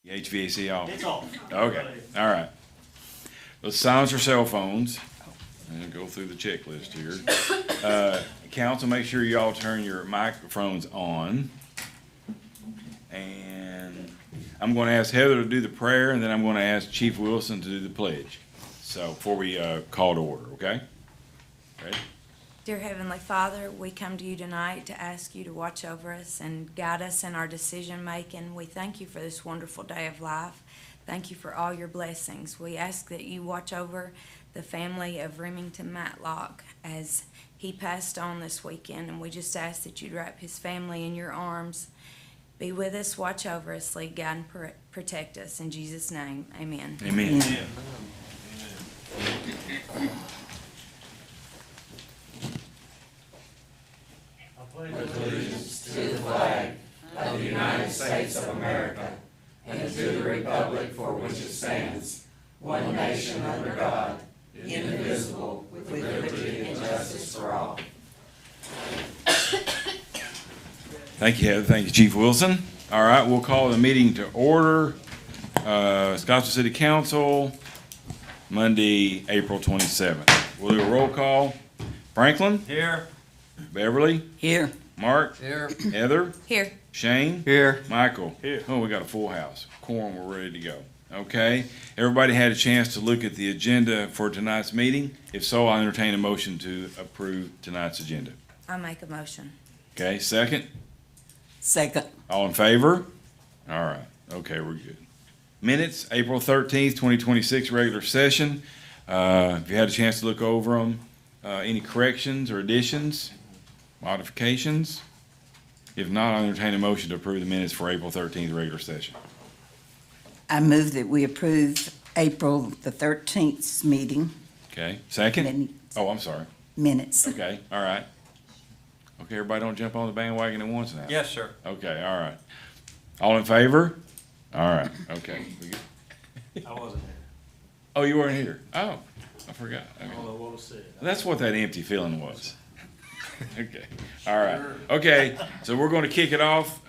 The HVAC off? It's off. Okay, all right. Let's silence your cell phones and go through the checklist here. Council, make sure you all turn your microphones on. And I'm going to ask Heather to do the prayer, and then I'm going to ask Chief Wilson to do the pledge. So before we call to order, okay? Ready? Dear Heavenly Father, we come to you tonight to ask you to watch over us and guide us in our decision making. We thank you for this wonderful day of life. Thank you for all your blessings. We ask that you watch over the family of Remington Matlock as he passed on this weekend, and we just ask that you'd wrap his family in your arms. Be with us, watch over us, lead, guide, and protect us. In Jesus' name, amen. Amen. Allegiance to the flag of the United States of America and to the republic for which it stands, one nation under God, indivisible, with liberty and justice for all. Thank you, Heather. Thank you, Chief Wilson. All right, we'll call the meeting to order. Scottsville City Council, Monday, April 27th. We'll do a roll call. Franklin? Here. Beverly? Here. Mark? Here. Heather? Here. Shane? Here. Michael? Here. Oh, we got a full house. Quorum, we're ready to go. Okay, everybody had a chance to look at the agenda for tonight's meeting? If so, I entertain a motion to approve tonight's agenda. I make a motion. Okay, second? Second. All in favor? All right, okay, we're good. Minutes, April 13th, 2026, regular session. If you had a chance to look over them, any corrections or additions, modifications? If not, I'll entertain a motion to approve the minutes for April 13th, regular session. I move that we approve April the 13th meeting Okay, second? minutes. Oh, I'm sorry. Minutes. Okay, all right. Okay, everybody don't jump on the bandwagon at once now. Yes, sir. Okay, all right. All in favor? All right, okay. We good? I wasn't here. Oh, you weren't here? Oh, I forgot. I Okay. don't know what was said. That's what that empty feeling was. Okay, all right. Okay, so we're going to kick it off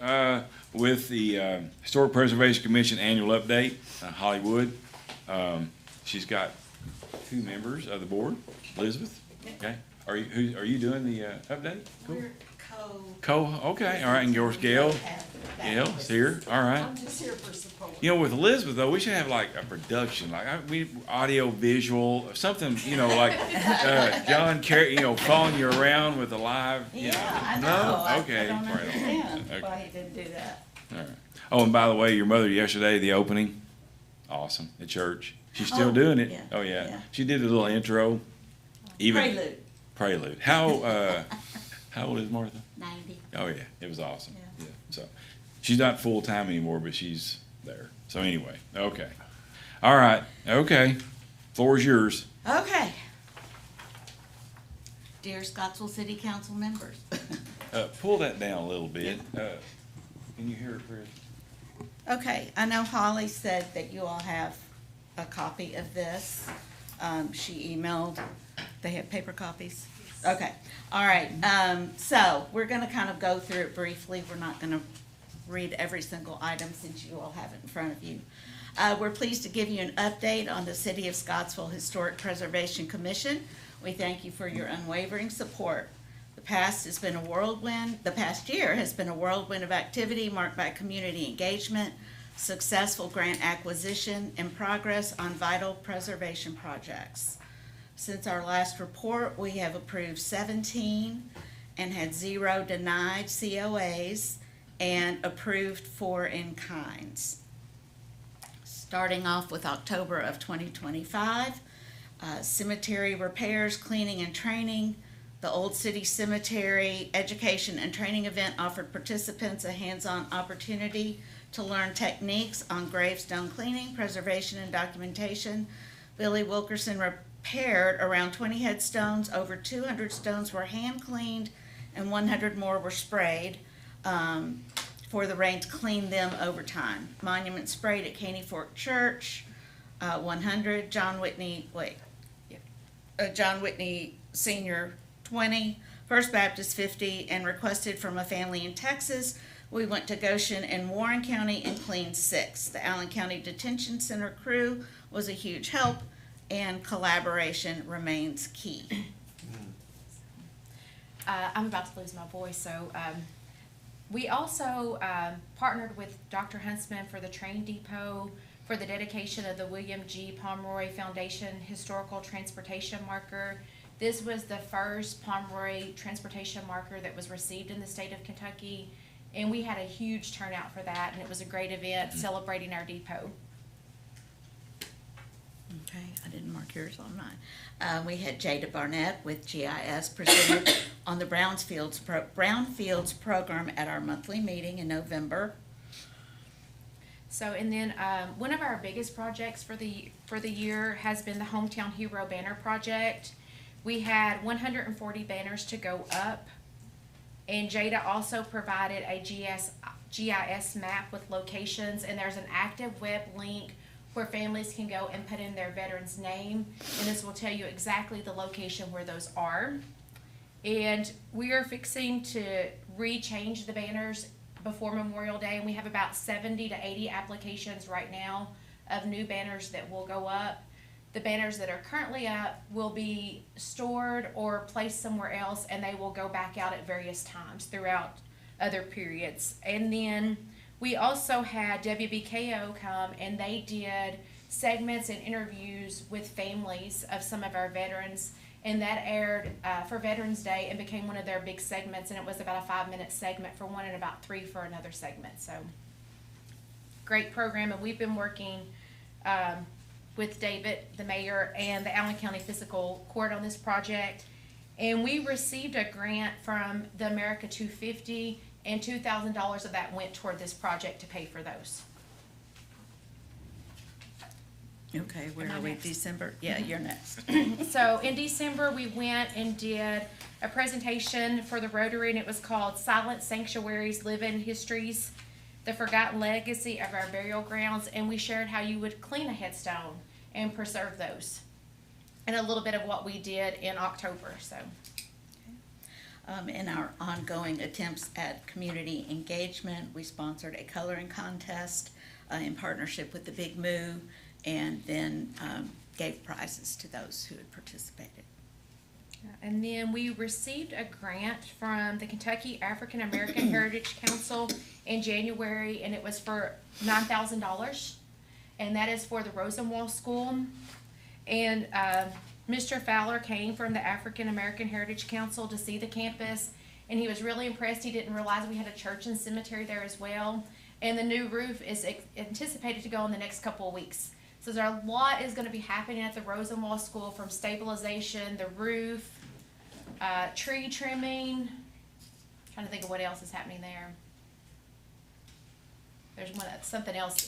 with the Historic Preservation Commission annual update. Hollywood, she's got two members of the board. Elizabeth, okay. Are you doing the update? Cool. We're Okay, all right, and yours, Gail. Gail's here, all right. I'm just here for support. You know, with Elizabeth though, we should have like a production, like we audio, visual, something. You know, like John Kerry, following you around with a live. Yeah, I know. No, I okay, don't right on. understand Okay. why he didn't do that. All right. Oh, and by the way, your mother yesterday, the opening, awesome at church. She's still Oh, doing it. yeah, Oh yeah. yeah. She did a little intro. Prelude. Prelude. How old is Martha? 90. Oh yeah, it was awesome. Yeah. So she's not full time anymore, but she's there. So anyway, okay. All right. Okay. Floor is yours. Okay. Dear Scottsville City Council members, Pull that down a little bit. Can you hear it, Chris? okay, I know Holly said that you all have a copy of this. She emailed, they have paper copies? Okay, all right, so we're gonna kind of go through it briefly. We're not gonna read every single item since you all have it in front of you. We're pleased to give you an update on the City of Scottsville Historic Preservation Commission. We thank you for your unwavering support. The past year has been a whirlwind of activity marked by community engagement, successful grant acquisition, and progress on vital preservation projects. Since our last report, we have approved 17 and had 0 denied COAs and approved 4 in kinds. Starting off with October of 2025, cemetery repairs, cleaning, and training. The Old City Cemetery Education and Training event offered participants a hands-on opportunity to learn techniques on gravestone cleaning, preservation, and documentation. Billy Wilkerson repaired around 20 headstones. Over 200 stones were hand-cleaned and 100 more were sprayed for the rain to clean them over time. Monument sprayed at Caney Fork Church, 100. John Whitney Senior 20, First Baptist 50, and requested from a family in Texas We went to Goshen and Warren County and cleaned 6. The Allen County Detention Center crew was a huge help, and collaboration remains key. I'm about to lose my voice, so we also partnered with Dr. Huntsman for the train depot for the dedication of the William G. Pomeroy Foundation Historical Transportation Marker. This was the first Pomeroy transportation marker that was received in the state of Kentucky, and we had a huge turnout for that, and it was a great event celebrating our depot. Okay, I didn't mark yours on mine. We had Jada Barnett with GIS presented on the Brownfields program at our monthly meeting in November. So, and then one of our biggest projects for the year has been the Hometown Hero Banner Project. We had 140 banners to go up, and Jada also provided a GIS map with locations, and there's an active web link where families can go and put in their veteran's name, and this will tell you exactly the location where those are. And we are fixing to rechange the banners before Memorial Day, and we have about 70 to 80 applications right now of new banners that will go up. The banners that are currently up will be stored or placed somewhere else, and they will go back out at various times throughout other periods. And then we also had WBKO come, and they did segments and interviews with families of some of our veterans, and that aired for Veterans Day and became one of their big segments, and it was about a 5-minute segment for one and about 3 for another segment. So great program, and we've been working with David, the mayor, and the Allen County Fiscal Court on this project. And we received a grant from the America 250, and $2,000 of that went toward this project to pay for those. Okay, where Am I are we, next? December? Yeah, you're next. So in December, we went and did a presentation for the Rotary, and it was called Silent Sanctuaries, Living Histories, the Forgotten Legacy of Our Burial Grounds, and we shared how you would clean a headstone and preserve those, and a little bit of what we did in October. So In our ongoing attempts at community engagement, we sponsored a coloring contest in partnership with the Big Moo, and then gave prizes to those who had participated. and then we received a grant from the Kentucky African American Heritage Council in January, and it was for $9,000, and that is for the Rosenwald School. And Mr. Fowler came from the African American Heritage Council to see the campus, and he was really impressed. He didn't realize we had a church and cemetery there as well. And the new roof is anticipated to go in the next couple of weeks. So there's a lot is going to be happening at the Rosenwald School, from stabilization, the roof, tree trimming. Trying to think of what else is happening there. There's something else.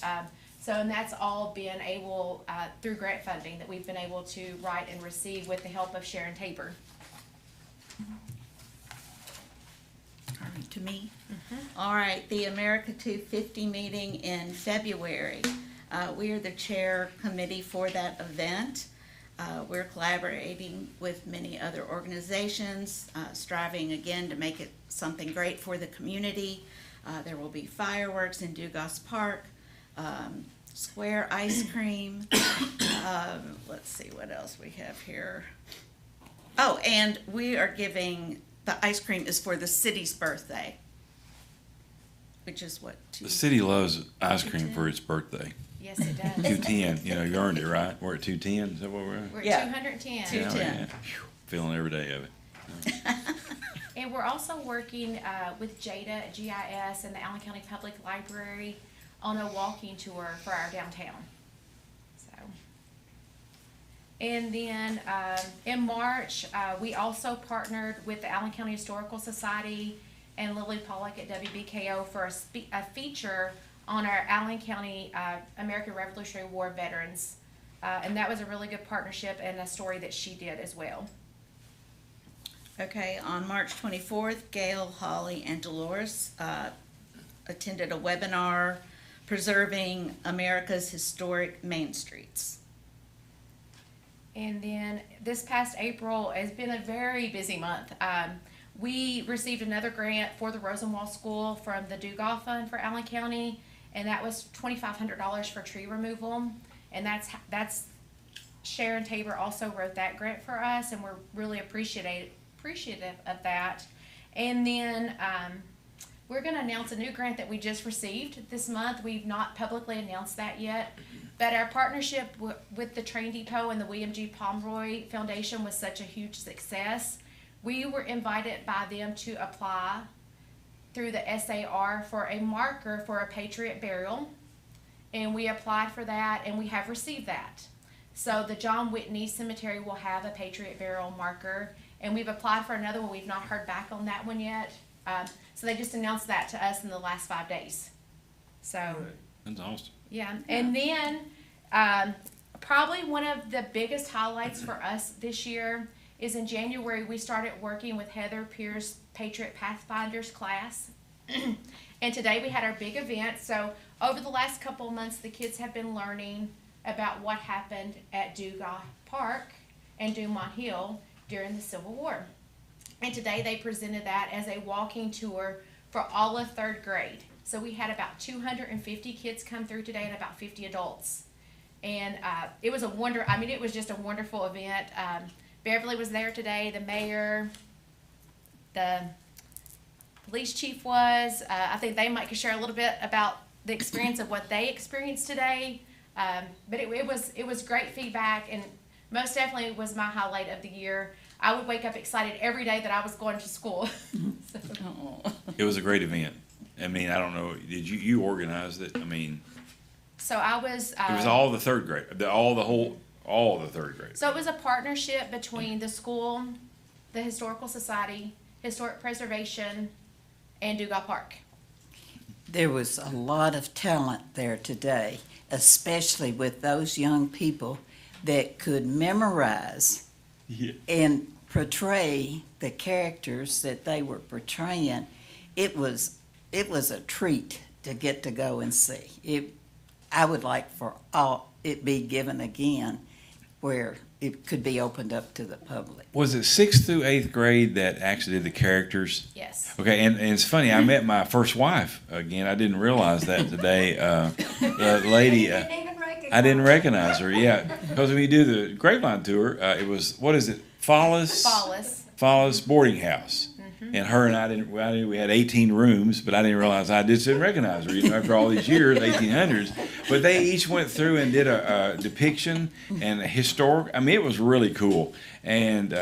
And that's all been able, through grant funding, that we've been able to write and receive with the help of Sharon Tabor. All right, to me? All right, the America 250 meeting in February. We are the chair committee for that event. We're collaborating with many other organizations, striving again to make it something great for the community. There will be fireworks in Dugas Park, square ice cream. Let's see what else we have here. Oh, and we are giving, the ice cream is for the city's birthday, which is what? The city loves ice cream for its birthday. Yes, it does. 210, you earned it, right? We're at 210, is that what we're at? We're at Yeah. 210. Yeah, 210. Phew, feeling every day of it. And we're also working with Jada at GIS and the Allen County Public Library on a walking tour for our downtown. So, and then in March, we also partnered with the Allen County Historical Society and Lily Pollock at WBKO for a feature on our Allen County American Revolutionary War veterans. And that was a really good partnership and a story that she did as well. Okay, on March 24th, Gail, Holly, and Dolores attended a webinar, Preserving America's Historic Main Streets. And then this past April has been a very busy month. We received another grant for the Rosenwald School from the Dugas Fund for Allen County, and that was $2,500 for tree removal. And that's Sharon Tabor also wrote that grant for us, and we're really appreciative of that. And then we're going to announce a new grant that we just received this month. We've not publicly announced that yet, but our partnership with the Train Depot and the William G. Pomeroy Foundation was such a huge success. We were invited by them to apply through the SAR for a marker for a Patriot burial, and we applied for that, and we have received that. So the John Whitney Cemetery will have a Patriot burial marker, and we've applied for another one. We've not heard back on that one yet. So they just announced that to us in the last 5 days. So, That's awesome. yeah. And then probably one of the biggest highlights for us this year is in January we started working with Heather Pierce Patriot Pathfinders class. And today we had our big event. So over the last couple of months, the kids have been learning about what happened at Dugas Park and Dumont Hill during the Civil War. And today they presented that as a walking tour for all of 3rd grade. So we had about 250 kids come through today and about 50 adults. And it was it was just a wonderful event. Beverly was there today, the mayor, the police chief was. I think they might could share a little bit about the experience of what they experienced today. But it was great feedback, and most definitely was my highlight of the year. I would wake up excited every day that I was going to school. So. It was a great event. I mean, I don't know, did you organized it? I mean, So I was. it was all the 3rd grade, all the 3rd grade. So it was a partnership between the school, the Historical Society, Historic Preservation, and Dugas Park. There was a lot of talent there today, especially with those young people that could memorize Yeah. and portray the characters that they were portraying. It was a treat to get to go and see. I would like for it be given again where it could be opened up to the public. Was it 6th through 8th grade that actually did the characters? Yes. Okay, and it's funny, I met my first wife again. I didn't realize that today. The lady, I didn't recognize her, yeah. Because when you do the Grapevine tour, it was, what is it? Follis Boarding House. And her and I knew we had 18 rooms, but I didn't realize I just didn't recognize her, after all these years, 1800s. But they each went through and did a depiction and a historic, it was really cool. And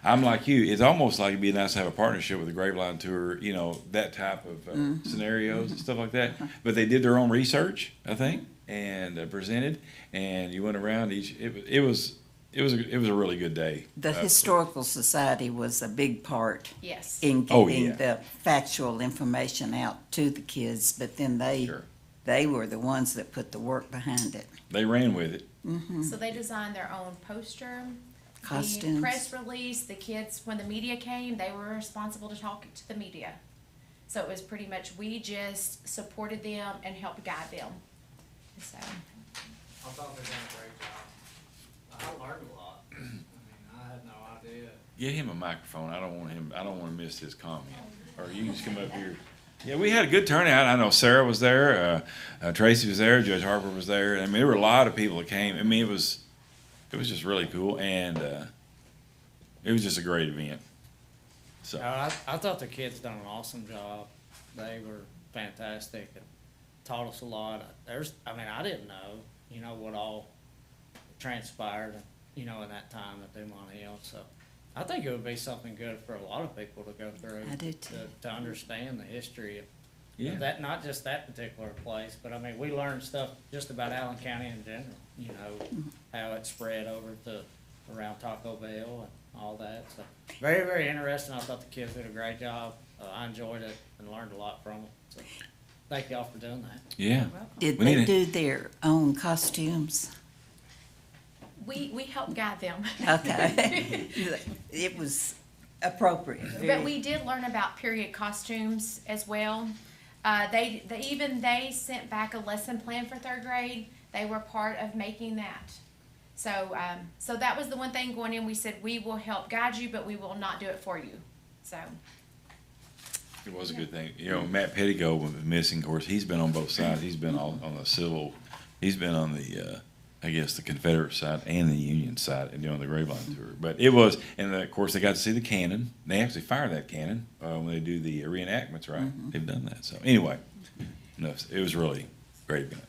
I'm like you, it's almost like it'd be nice to have a partnership with the Graveline Tour, that type of scenarios and stuff like that. But they did their own research, I think, and presented, and you went around it was a really good day. The Historical Society was a big part Yes. in Oh, getting yeah. the factual information out to the kids, but then Sure. they were the ones that put the work behind it. They ran with it. So they designed their own poster, the Costumes. press release. The kids, when the media came, they were responsible to talk to the media. So it was pretty much, we just supported them and helped guide them. So, I thought they did a great job. I learned a lot. I had no idea. Get him a microphone. I don't want to miss his comment. Or you can just come up here. Yeah, we had a good turnout. I know Sarah was there, Tracy was there, Judge Harper was there. There were a lot of people that came. It was just really cool, and it was just a great event. So I thought the kids done an awesome job. They were fantastic and taught us a lot. I didn't know, what all transpired, in that time at Dumont Hill. So I think it would be something good for a lot of people to go through. I do too. To understand the history of yeah, that, not just that particular place, but we learned stuff just about Allen County in general, how it spread over to around Taco Bell and all that. So very, very interesting. I thought the kids did a great job. I enjoyed it and learned a lot from it. So thank y'all for doing that. yeah. Did We they need do their own costumes? we helped guide them. Okay. It was appropriate. But we did learn about period costumes as well. They sent back a lesson plan for 3rd grade. They were part of making that. So that was the one thing going in. We said, we will help guide you, but we will not do it for you. So It was a good thing. You know, Matt Pettigo was missing. Of course, he's been on both sides. He's been on the civil, he's been on the, I guess, the Confederate side and the Union side, and the Graveline tour. But it was, and of course, they got to see the cannon. They actually fire that cannon when they do the reenactments, right? They've done that. So anyway, no, it was really a great event.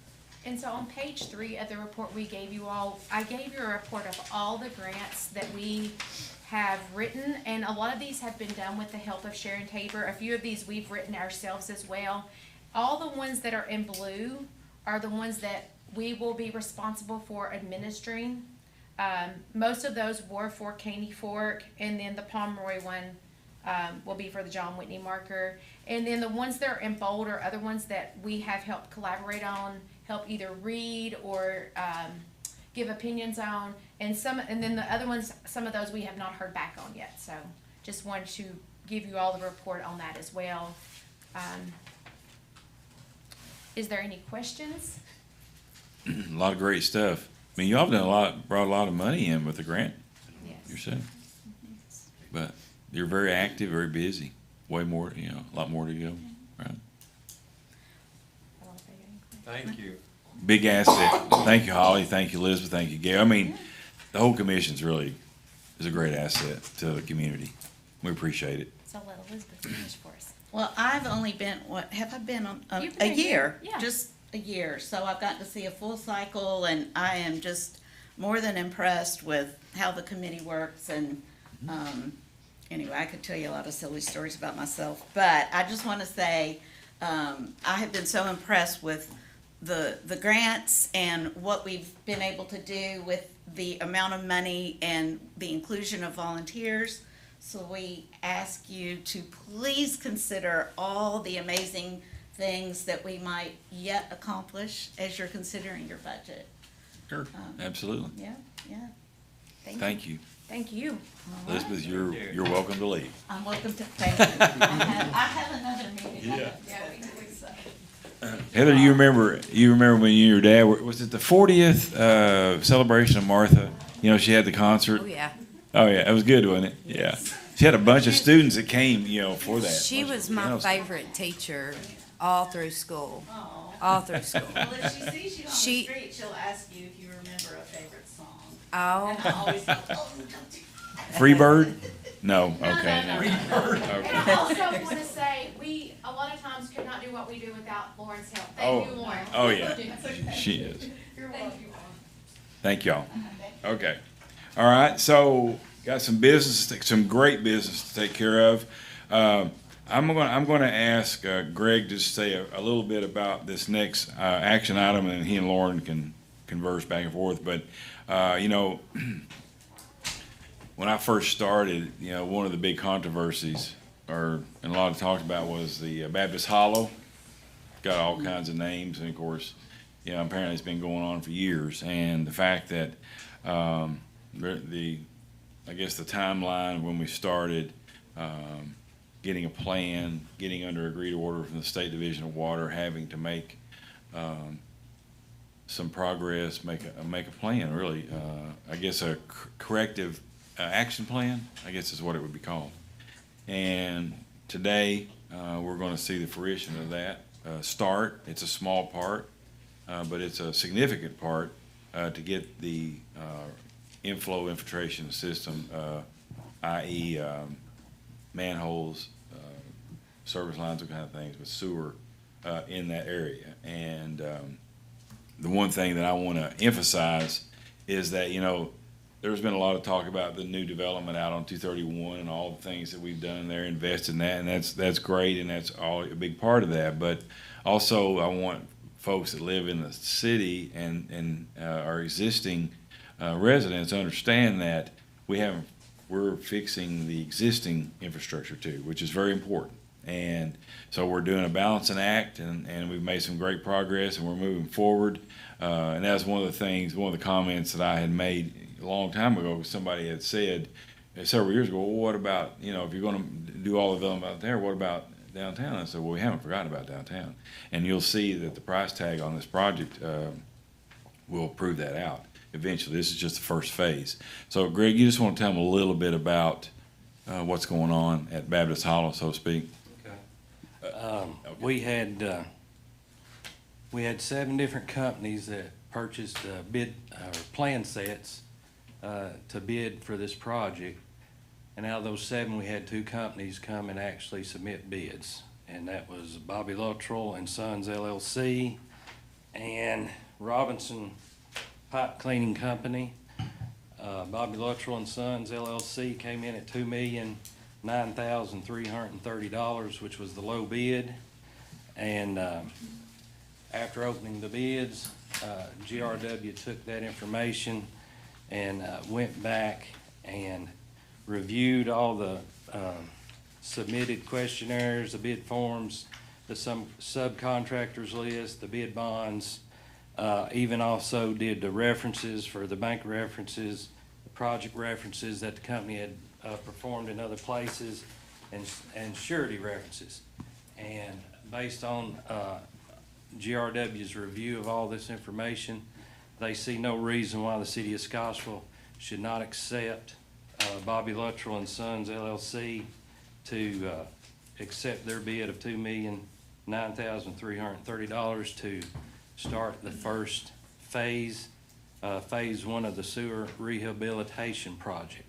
And so on page 3 of the report we gave you all, I gave you a report of all the grants that we have written, and a lot of these have been done with the help of Sharon Tabor. A few of these we've written ourselves as well. All the ones that are in blue are the ones that we will be responsible for administering. Most of those were for Caney Fork, and then the Pomeroy one will be for the John Whitney marker. And then the ones that are in bold are other ones that we have helped collaborate on, help either read or give opinions on, and then the other ones, some of those we have not heard back on yet. So just wanted to give you all the report on that as well. Is there any questions? A lot of great stuff. I mean, y'all have done brought a lot of money in with the grant Yes. yourself. But you're very active, very busy. Way more, a lot more to go, right? I don't think any questions. Thank you. Big asset. Thank you, Holly. Thank you, Elizabeth. Thank you, Gail. I mean, the whole commission's really is a great asset to the community. We appreciate it. So let Elizabeth finish for us. Well, I've only been, what, have I been on, You've a been a year, year? yeah. Just a year, so I've gotten to see a full cycle, and I am just more than impressed with how the committee works, and, anyway, I could tell you a lot of silly stories about myself, but I just wanna say, I have been so impressed with the grants and what we've been able to do with the amount of money and the inclusion of volunteers. So we ask you to please consider all the amazing things that we might yet accomplish as you're considering your budget. Sure. Absolutely. Yeah, yeah. Thank you. Thank you. All right. Elizabeth, you're welcome to leave. I'm welcome to, thank you. I have another meeting. Yeah. So. Heather, you remember when you and your dad was it the 40th celebration of Martha? You know, she had the concert. Oh, yeah. Oh yeah, it was good, wasn't it? Yeah. She had a bunch of students that came, for that. She was my favorite teacher all through school. Oh. All through school. Well, if she sees you on the She- street, she'll ask you if you remember a favorite song. Oh, And I always go, oh, don't do that. Freebird? No. Okay. No. And I also want to say, we, a lot of times could not do what we do without Lauren's help. Thank you, Lauren. Oh yeah, That's okay. she is. You're welcome. Thank y'all. Okay. All right. So got some business, some great business to take care of. I'm going to ask Greg to say a little bit about this next action item, and he and Lauren can converse back and forth. But when I first started, one of the big controversies, and a lot of talked about, was the Baptist Hollow. Got all kinds of names, and of course, apparently it's been going on for years. And the fact that I guess the timeline when we started, getting a plan, getting under agreed order from the State Division of Water, having to make some progress, make a plan, really. I guess a corrective action plan, I guess is what it would be called. And today, we're going to see the fruition of that start. It's a small part, but it's a significant part to get the inflow infiltration system, i.e. Manholes, service lines, those kind of things, with sewer in that area. And the one thing that I want to emphasize is that, there's been a lot of talk about the new development out on 231 and all the things that we've done there, invested in that, and that's great, and that's all a big part of that. But also, I want folks that live in the city and our existing residents to understand that we're fixing the existing infrastructure too, which is very important. And so we're doing a balancing act, and we've made some great progress, and we're moving forward. And that's one of the comments that I had made a long time ago. Somebody had said several years ago, well, what about, if you're going to do all of them out there, what about downtown? I said, well, we haven't forgotten about downtown. And you'll see that the price tag on this project will prove that out eventually. This is just the first phase. So, Greg, you just want to tell them a little bit about what's going on at Baptist Hollow, so to speak? Okay. We had 7 different companies that purchased bid, or plan sets, to bid for this project. And out of those 7, we had 2 companies come and actually submit bids. And that was Bobby Luttrell and Sons LLC and Robinson Pipe Cleaning Company. Bobby Luttrell and Sons LLC came in at $2,009,330, which was the low bid. And after opening the bids, GRW took that information and went back and reviewed all the submitted questionnaires, the bid forms, the subcontractors list, the bid bonds, even also did the references for the bank references, the project references that the company had performed in other places, and surety references. And based on GRW's review of all this information, they see no reason why the city of Scottsville should not accept Bobby Luttrell and Sons LLC to accept their bid of $2,009,330 to start the first phase, phase 1 of the sewer rehabilitation project.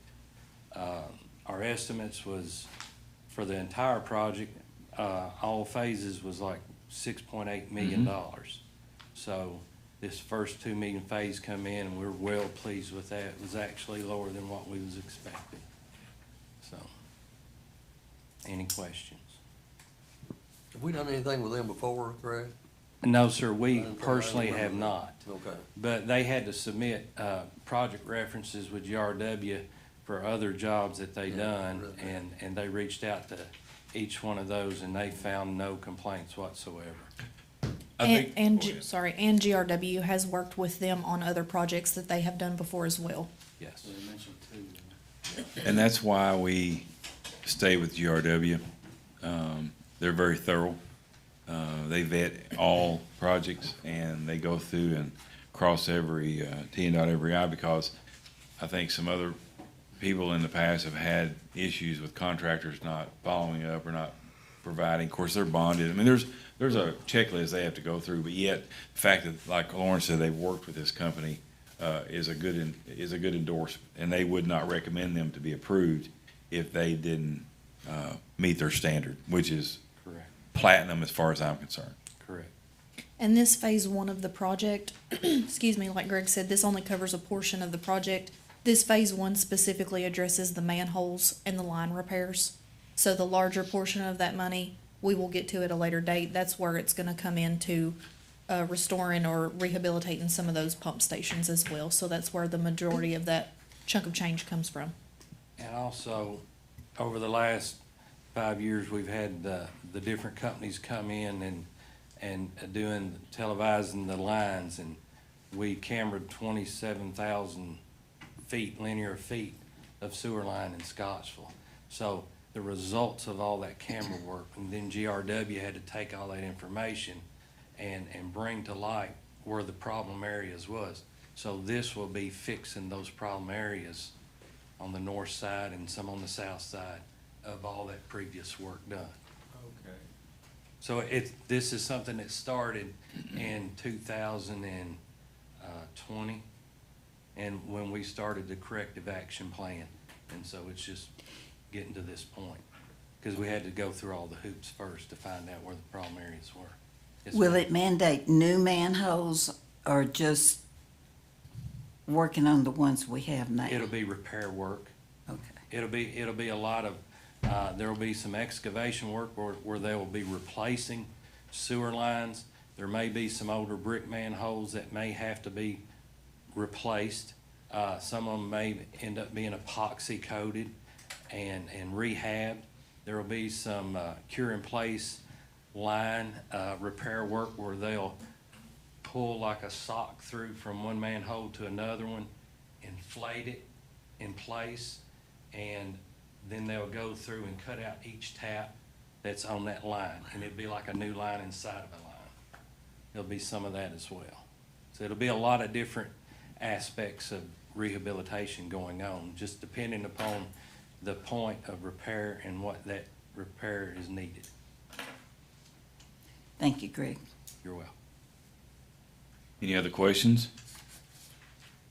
Our estimates was for the entire project, all phases was like $6.8 million. So this first $2 million phase come in, and we're well pleased with that. It was actually lower than what we was expecting. So, any questions? Have we done anything with them before, Greg? No, sir, we personally have not. Okay. But they had to submit project references with GRW for other jobs that they done, and they reached out to each one of those, and they found no complaints whatsoever. And GRW has worked with them on other projects that they have done before as well. Yes. And that's why we stay with GRW. They're very thorough. They vet all projects, and they go through and cross every T and dot every I, because I think some other people in the past have had issues with contractors not following up or not providing. Of course, they're bonded. I mean, there's a checklist they have to go through, but yet the fact that, like Lauren said, they've worked with this company is a good endorsement, and they would not recommend them to be approved if they didn't meet their standard, which is Correct. platinum as far as I'm concerned. Correct. And this phase 1 of the project, excuse me, like Greg said, this only covers a portion of the project. This phase 1 specifically addresses the manholes and the line repairs. So the larger portion of that money, we will get to at a later date. That's where it's gonna come into restoring or rehabilitating some of those pump stations as well. So that's where the majority of that chunk of change comes from. And also, over the last 5 years, we've had the different companies come in and doing, televising the lines, and we cambered 27,000 linear feet of sewer line in Scottsville. So the results of all that camera work, and then GRW had to take all that information and bring to light where the problem areas was. So this will be fixing those problem areas on the north side and some on the south side of all that previous work done. Okay. So this is something that started in 2020, and when we started the corrective action plan. And so it's just getting to this point, because we had to go through all the hoops first to find out where the problem areas were. Yes, Will ma'am. it mandate new manholes or just working on the ones we have now? It'll be repair work. Okay. It'll be a lot of, there'll be some excavation work where they will be replacing sewer lines. There may be some older brick manholes that may have to be replaced. Some of them may end up being epoxy coated and rehabbed. There will be some cure in place line repair work where they'll pull like a sock through from one manhole to another one, inflate it in place, and then they'll go through and cut out each tap that's on that line, and it'd be like a new line inside of a line. There'll be some of that as well. So it'll be a lot of different aspects of rehabilitation going on, just depending upon the point of repair and what that repair is needed. Thank you, Greg. You're welcome. Any other questions?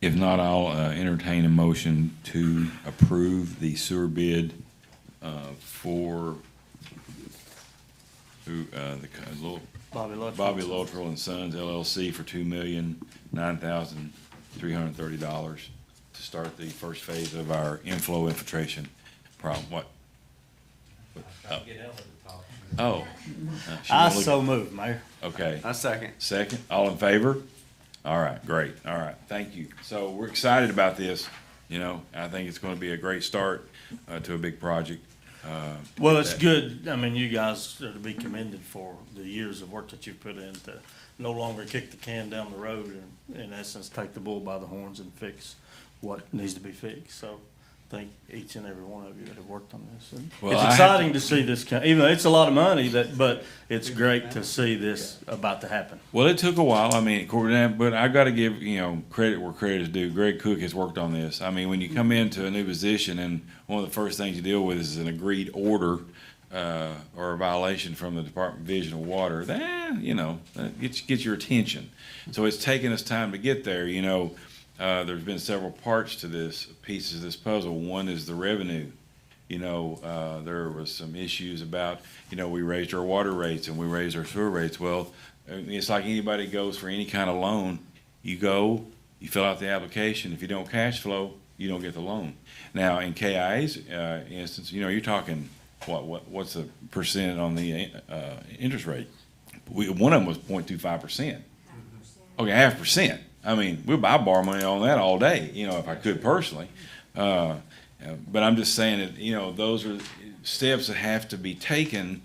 If not, I'll entertain a motion to approve the sewer bid for Bobby Luttrell and Sons LLC for $2,009,330 to start the first phase of our inflow infiltration problem. What? Oh. She I won't look- so moved, Mayor. Okay. I second. Second, all in favor? All right, great, all right, thank you. So we're excited about this, you know, I think it's gonna be a great start to a big project. Well, it's good. I mean, you guys are to be commended for the years of work that you've put in to no longer kick the can down the road and, in essence, take the bull by the horns and fix what needs to be fixed. So thank each and every one of you that have worked on this. And Well, it's I have exciting to see this, even though it's a lot of money, but it's great to see this about to happen. Well, it took a while, I mean, but I gotta give, you know, credit where credit is due. Greg Cook has worked on this. I mean, when you come into a new position and one of the first things you deal with is an agreed order, or a violation from the Department of Division of Water, that, you know, that gets your attention. So it's taken us time to get there, you know. There's been several parts to this, pieces of this puzzle. One is the revenue. You know, there was some issues about, you know, we raised our water rates and we raised our sewer rates. Well, it's like anybody goes for any kind of loan. You go, you fill out the application. If you don't cash flow, you don't get the loan. Now, in KIA's instance, you know, you're talking, what's the percent on the interest rate? One of them was 0.25%. Okay, 0.5%. I mean, I borrow money on that all day, you know, if I could personally. But I'm just saying that, you know, those are steps that have to be taken,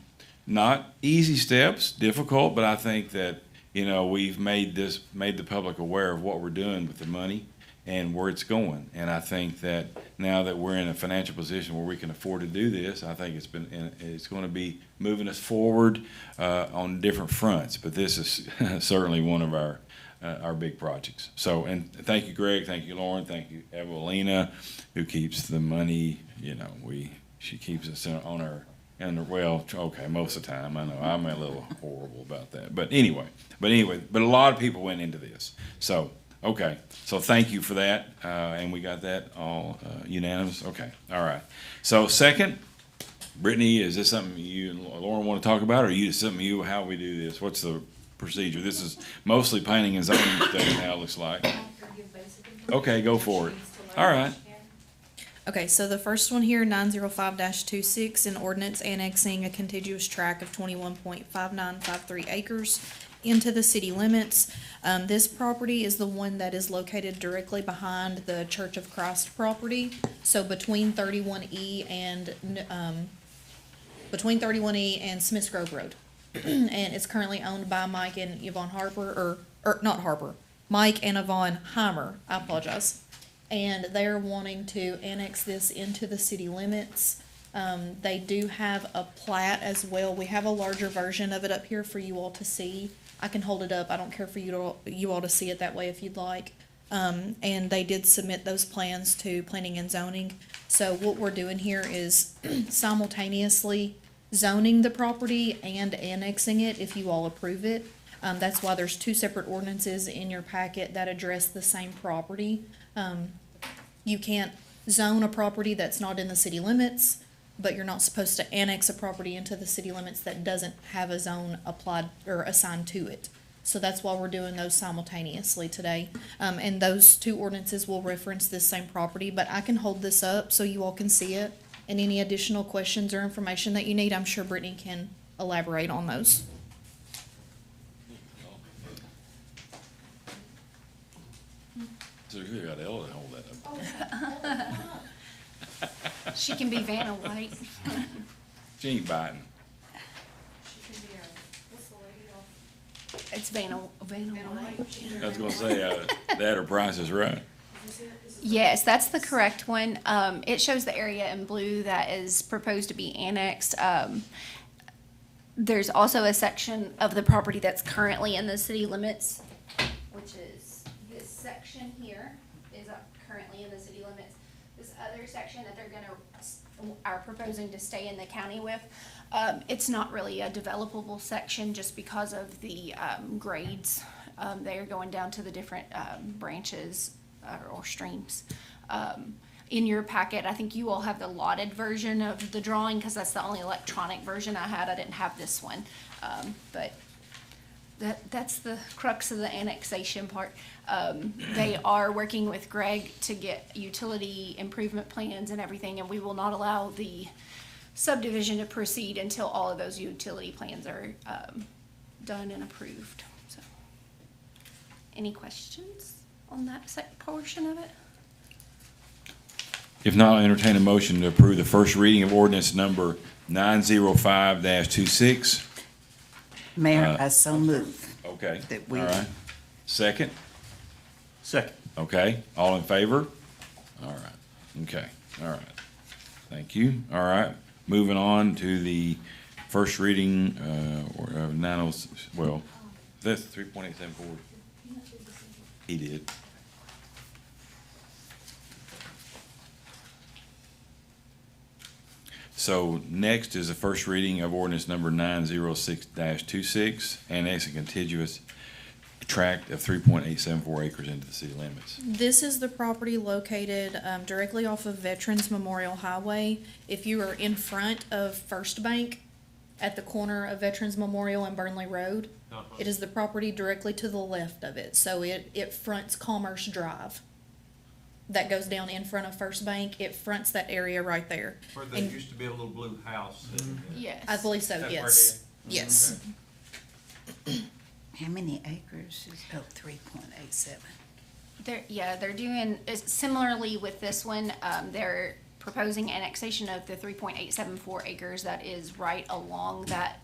not easy steps, difficult, but I think that, you know, we've made the public aware of what we're doing with the money and where it's going. And I think that now that we're in a financial position where we can afford to do this, I think it's going to be moving us forward on different fronts. But this is certainly one of our big projects. So, and thank you, Greg. Thank you, Lauren. Thank you, Evelina, who keeps the money. You know, she keeps us on our. And well, okay, most of the time, I know I'm a little horrible about that. But anyway, a lot of people went into this. So, okay, so thank you for that. And we got that all unanimous. Okay, all right. So second, Brittany, is this something you and Lauren want to talk about, or how we do this? What's the procedure? This is mostly planning and zoning stuff now, it looks like. Okay, go for it. All right. Okay, so the first one here, 905-26, an ordinance annexing a contiguous tract of 21.5953 acres into the city limits. This property is the one that is located directly behind the Church of Christ property. So between 31E and Smiths Grove Road. And it's currently owned by Mike and Yvonne Harper, or not Harper, Mike and Yvonne Heimer, I apologize. And they're wanting to annex this into the city limits. They do have a plat as well. We have a larger version of it up here for you all to see. I can hold it up. I don't care for you all to see it that way if you'd like. And they did submit those plans to planning and zoning. So what we're doing here is simultaneously zoning the property and annexing it if you all approve it. That's why there's two separate ordinances in your packet that address the same property. You can't zone a property that's not in the city limits, but you're not supposed to annex a property into the city limits that doesn't have a zone applied or assigned to it. So that's why we're doing those simultaneously today. And those two ordinances will reference this same property, but I can hold this up so you all can see it. And any additional questions or information that you need, I'm sure Brittany can elaborate on those. So you got Ella to hold that up. She can be Vanna White. She ain't biting. It's Vanna White. I was gonna say, that or Price is Right. Yes, that's the correct one. It shows the area in blue that is proposed to be annexed. There's also a section of the property that's currently in the city limits, which is this section here is currently in the city limits. this other section that are proposing to stay in the county with, it's not really a developable section just because of the, grades. They are going down to the different, branches or streams. In your packet, I think you all have the lotted version of the drawing, because that's the only electronic version I had. I didn't have this one. But that's the crux of the annexation part. They are working with Greg to get utility improvement plans and everything, and we will not allow the subdivision to proceed until all of those utility plans are, done and approved. So, any questions on that portion of it? If not, I'll entertain a motion to approve the first reading of ordinance number 905-26. Mayor, I so move. Okay, That all we- right. Second? Second. Okay, all in favor? All right, okay, all right. Thank you, all right. Moving on to the first reading, that's 3.874. He did. So next is the first reading of ordinance number 906-26, annexing contiguous tract of 3.874 acres into the city limits. This is the property located directly off of Veterans Memorial Highway. If you are in front of First Bank at the corner of Veterans Memorial and Burnley Road, it is the property directly to the left of it. So it fronts Commerce Drive. That goes down in front of First Bank. It fronts that area right there. Where there And- used to be a little blue house. Yes. I believe so, That's where it yes. is? Yes. How many acres is, 3.87. They're doing, similarly with this one, they're proposing annexation of the 3.874 acres that is right along that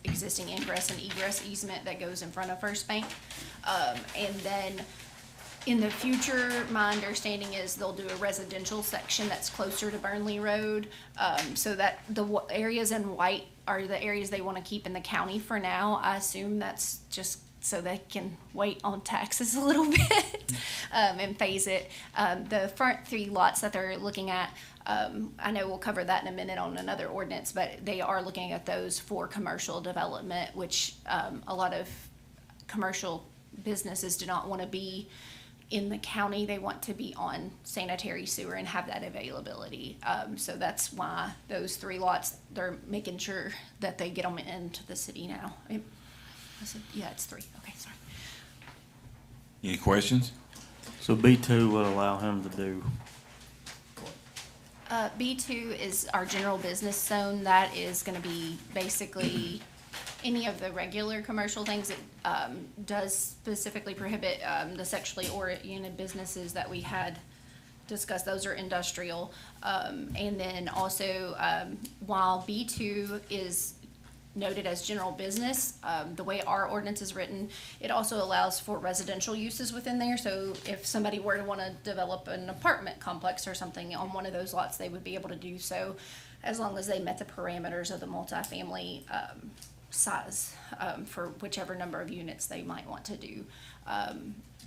existing ingress and egress easement that goes in front of First Bank. And then in the future, my understanding is they'll do a residential section that's closer to Burnley Road, so that the areas in white are the areas they want to keep in the county for now. I assume that's just so they can wait on taxes a little bit and phase it. The front three lots that they're looking at, I know we'll cover that in a minute on another ordinance, but they are looking at those for commercial development, which a lot of commercial businesses do not want to be in the county. They want to be on sanitary sewer and have that availability. So that's why those three lots, they're making sure that they get them into the city now. It's three. Okay, sorry. Any questions? So B2 will allow him to do, B2 is our general business zone. That is gonna be basically any of the regular commercial things. It does specifically prohibit the sexually oriented businesses that we had discussed. Those are industrial. And then also, while B2 is noted as general business, the way our ordinance is written, it also allows for residential uses within there. So if somebody were to want to develop an apartment complex or something on one of those lots, they would be able to do so as long as they met the parameters of the multifamily size for whichever number of units they might want to do.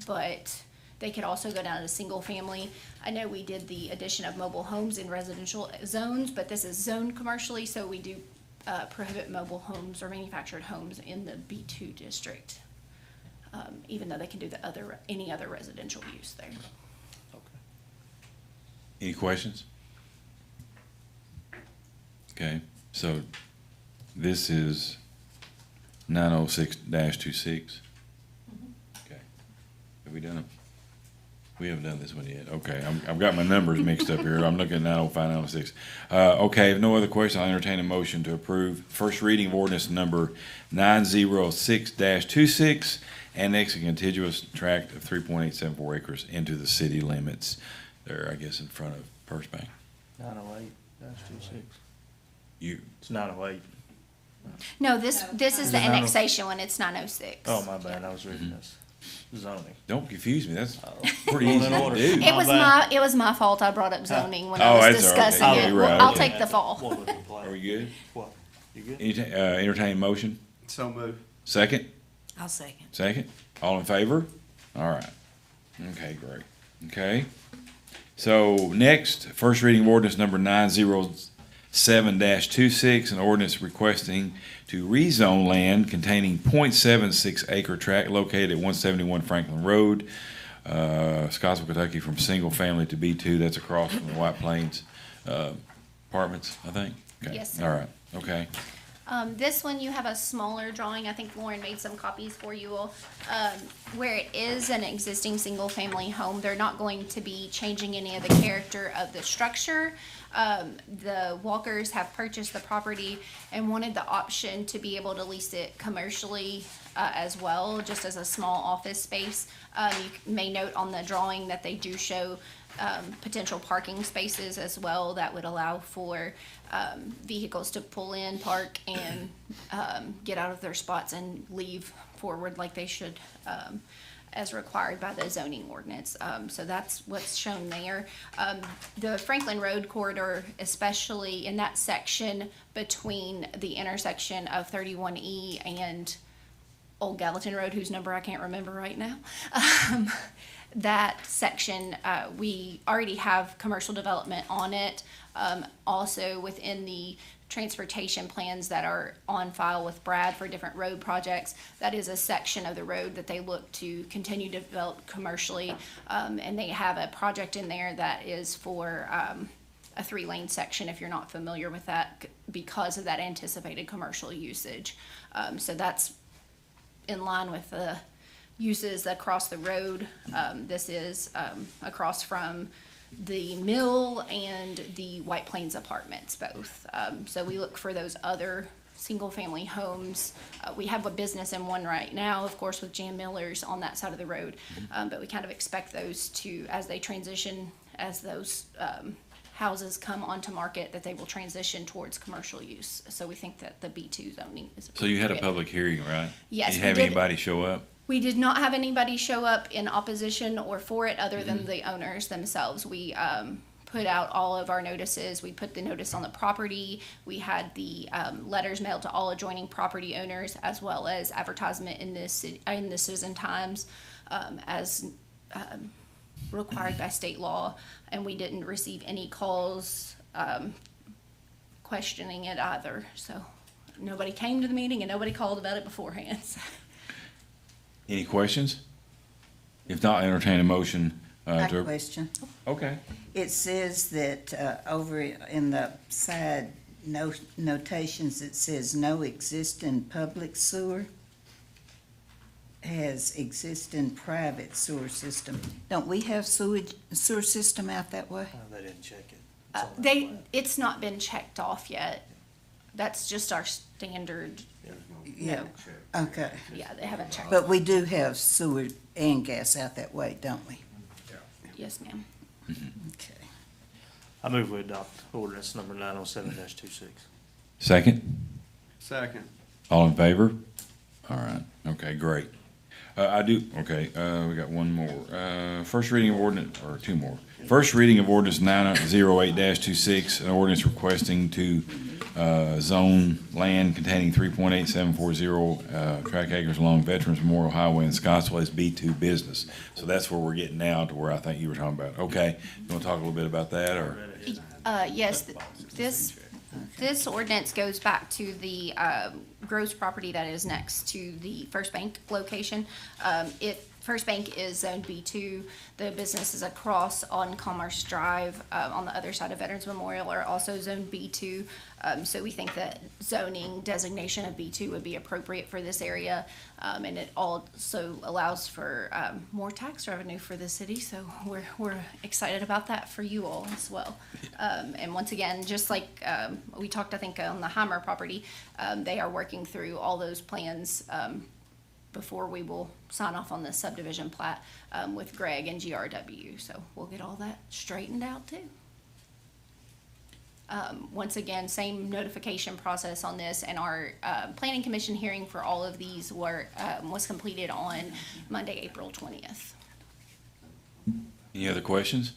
But they could also go down to single family. I know we did the addition of mobile homes in residential zones, but this is zoned commercially, so we do prohibit mobile homes or manufactured homes in the B2 district, even though they can do any other residential use there. Any questions? Okay, so this is 906-26. Okay, have we done it? We haven't done this one yet. Okay, I've got my numbers mixed up here. I'm looking at 905, 906. Okay, if no other questions, I'll entertain a motion to approve first reading of ordinance number 906-26, annexing contiguous tract of 3.874 acres into the city limits. There, I guess, in front of First Bank. 908-26. It's It's 908. No, this is Is the it 908? annexation one. It's 906. Oh, my bad, I was reading this. Zoning. Don't confuse me. That's Oh. pretty Well, easy in to order. do. It was my fault. I brought up zoning when I Oh, was that's all right. discussing Okay. it. You're right. I'll Okay. take the fall. What would apply? Are we good? What? You good? Entertain motion? So move. Second? I'll second. Second? All in favor? All right. Okay, great. Okay. So next, first reading of ordinance number 907-26, an ordinance requesting to rezone land containing .76 acre tract located at 171 Franklin Road, Scottsville, Kentucky, from single family to B2. That's across from the White Plains apartments, I think. Okay. Yes, sir. All right. Okay. This one, you have a smaller drawing. I think Lauren made some copies for you all. Where it is an existing single-family home, they're not going to be changing any of the character of the structure. The Walkers have purchased the property and wanted the option to be able to lease it commercially as well, just as a small office space. You may note on the drawing that they do show potential parking spaces as well that would allow for vehicles to pull in, park, and get out of their spots and leave forward like they should, as required by the zoning ordinance. So that's what's shown there. The Franklin Road corridor, especially in that section between the intersection of 31E and Old Gallatin Road, whose number I can't remember right now. That section, we already have commercial development on it. Also within the transportation plans that are on file with Brad for different road projects, that is a section of the road that they look to continue to develop commercially. And they have a project in there that is for a 3-lane section, if you're not familiar with that, because of that anticipated commercial usage. So that's in line with the uses across the road. This is across from the mill and the White Plains apartments, both. So we look for those other single-family homes. We have a business in one right now, of course, with Jan Miller's on that side of the road. But we kind of expect those to, as they transition, as those houses come onto market, that they will transition towards commercial use. So we think that the B2 zoning is So you had a appropriate. public hearing, right? Yes, Did you we have did. anybody show up? We did not have anybody show up in opposition or for it other than the owners themselves. We put out all of our notices. We put the notice on the property. We had the letters mailed to all adjoining property owners, as well as advertisement in the Citizen Times as required by state law. And we didn't receive any calls questioning it either. So nobody came to the meeting and nobody called about it beforehand. Any questions? If not, entertain a motion I have a to. question. Okay. It says that over in the side notations, it says no existing public sewer, has existing private sewer system. Don't we have sewer system out that way? They didn't check it. It's on that plan. It's not been checked off yet. That's just our standard. Yeah. Okay. Yeah, they haven't checked. But we do have sewer and gas out that way, don't we? Yes, ma'am. Okay. I move we adopt ordinance number 907-26. Second? Second. All in favor? All right. Okay, great. We got one more. First reading of ordinance, or two more. First reading of ordinance 908-26, an ordinance requesting to zone land containing 3.8740 tract acres along Veterans Memorial Highway in Scottsville as B2 business. So that's where we're getting now to where I think you were talking about. Okay, you want to talk a little bit about that, or? Yes, this ordinance goes back to the gross property that is next to the First Bank location. First Bank is Zone B2. The businesses across on Commerce Drive, on the other side of Veterans Memorial, are also Zone B2. So we think that zoning designation of B2 would be appropriate for this area. And it also allows for more tax revenue for the city. So we're excited about that for you all as well. And once again, just like we talked, I think, on the Heimer property, they are working through all those plans before we will sign off on the subdivision plat with Greg and GRW. So we'll get all that straightened out too. Once again, same notification process on this, and our planning commission hearing for all of these was completed on Monday, April 20th. Any other questions?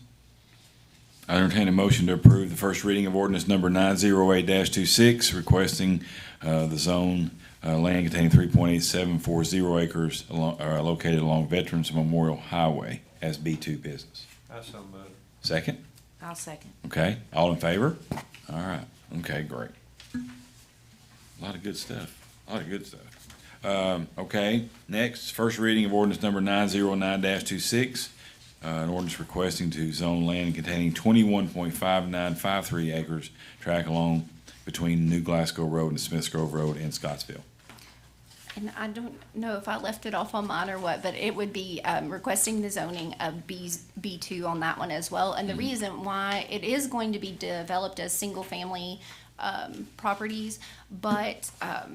I entertain a motion to approve the first reading of ordinance number 908-26, requesting the zone land containing 3.8740 acres located along Veterans Memorial Highway as B2 business. I so moved. Second? I'll second. Okay, all in favor? All right, okay, great. A lot of good stuff, Okay, next, first reading of ordinance number 909-26. An ordinance requesting to zone land containing 21.5953 acres track along between New Glasgow Road and Smiths Grove Road in Scottsville. And I don't know if I left it off on mine or what, but it would be requesting the zoning of B2 on that one as well. And the reason why it is going to be developed as single-family properties, but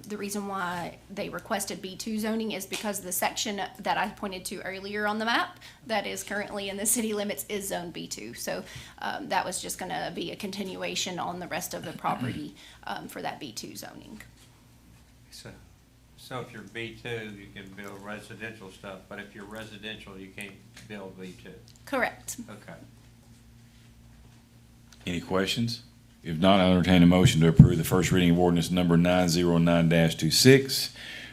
the reason why they requested B2 zoning is because the section that I pointed to earlier on the map that is currently in the city limits is zone B2. So that was just going to be a continuation on the rest of the property for that B2 zoning. So if you're B2, you can build residential stuff, but if you're residential, you can't build B2. Correct. Okay. Any questions? If not, I'll entertain a motion to approve the first reading of ordinance number 909-26,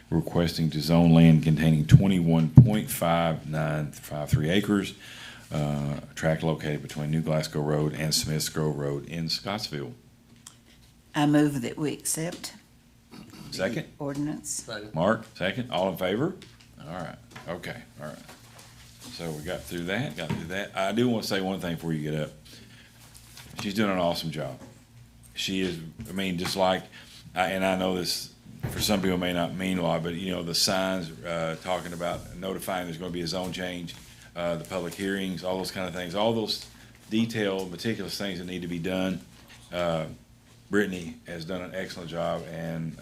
requesting to zone land containing 21.5953 acres, tract located between New Glasgow Road and Smiths Grove Road in Scottsville. I move that we accept Second? ordinance. Mark, second. All in favor? All right, okay, all right. So we got through that, I do want to say one thing before you get up. She's doing an awesome job. She is, I mean, just like, and I know this, for some people may not mean a lot, but you know, the signs, talking about notifying there's gonna be a zone change, the public hearings, all those kind of things, all those detailed, meticulous things that need to be done. Brittany has done an excellent job, and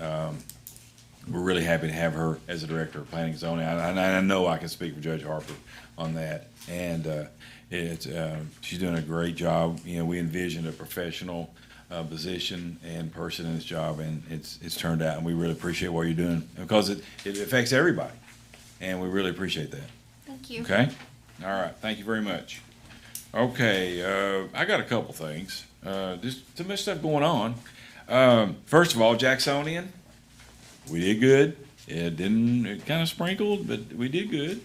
we're really happy to have her as the director of planning and zoning. I know I can speak for Judge Harper on that, and she's doing a great job. You know, we envisioned a professional position and person in this job, and it's turned out, and we really appreciate what you're doing because it affects everybody, and we really appreciate that. Thank you. Okay, all right, thank you very much. Okay, I got a couple things. Just too much stuff going on. First of all, Jacksonian, we did good. It kind of sprinkled, but we did good.